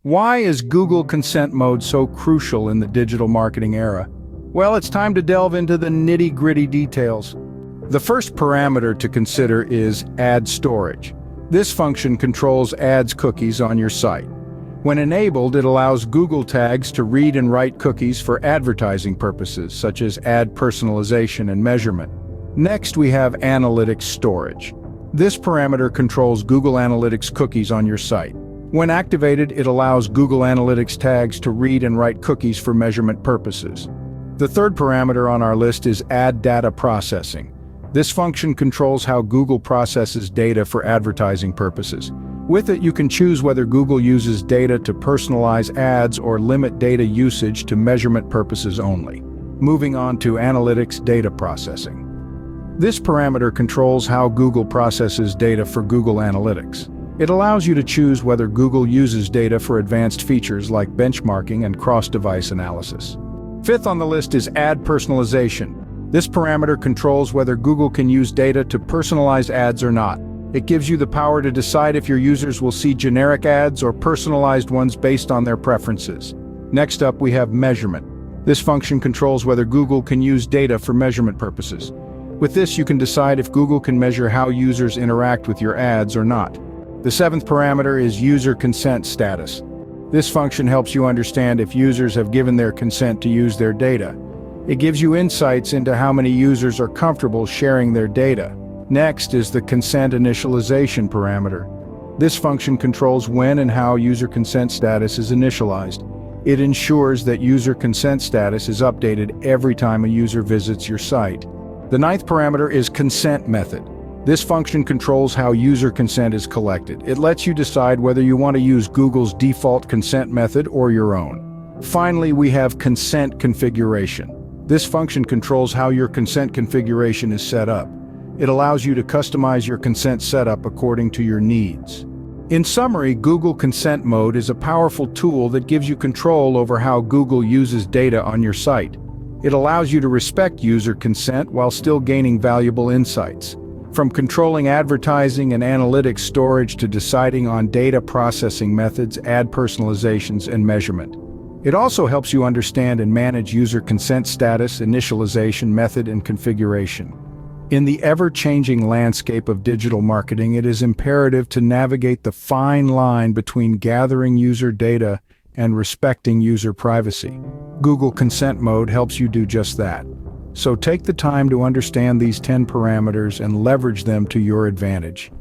Why is Google Consent Mode so crucial in the digital marketing era? Well, it's time to delve into the nitty-gritty details. The first parameter to consider is ad storage. This function controls ads cookies on your site. When enabled, it allows Google tags to read and write cookies for advertising purposes, such as ad personalization and measurement. Next, we have analytics storage. This parameter controls Google Analytics cookies on your site. When activated, it allows Google Analytics tags to read and write cookies for measurement purposes. The third parameter on our list is ad data processing. This function controls how Google processes data for advertising purposes. With it, you can choose whether Google uses data to personalize ads or limit data usage to measurement purposes only. Moving on to analytics data processing. This parameter controls how Google processes data for Google Analytics. It allows you to choose whether Google uses data for advanced features like benchmarking and cross-device analysis. Fifth on the list is ad personalization. This parameter controls whether Google can use data to personalize ads or not. It gives you the power to decide if your users will see generic ads or personalized ones based on their preferences. Next up, we have measurement. This function controls whether Google can use data for measurement purposes. With this, you can decide if Google can measure how users interact with your ads or not. The seventh parameter is user consent status. This function helps you understand if users have given their consent to use their data. It gives you insights into how many users are comfortable sharing their data. Next is the consent initialization parameter. This function controls when and how user consent status is initialized. It ensures that user consent status is updated every time a user visits your site. The ninth parameter is consent method. This function controls how user consent is collected. It lets you decide whether you want to use Google's default consent method or your own. Finally, we have consent configuration. This function controls how your consent configuration is set up. It allows you to customize your consent setup according to your needs. In summary, Google Consent Mode is a powerful tool that gives you control over how Google uses data on your site. It allows you to respect user consent while still gaining valuable insights. From controlling advertising and analytics storage to deciding on data processing methods, ad personalizations, and measurement. It also helps you understand and manage user consent status, initialization method, and configuration. In the ever-changing landscape of digital marketing, it is imperative to navigate the fine line between gathering user data and respecting user privacy. Google Consent Mode helps you do just that. So take the time to understand these 10 parameters and leverage them to your advantage.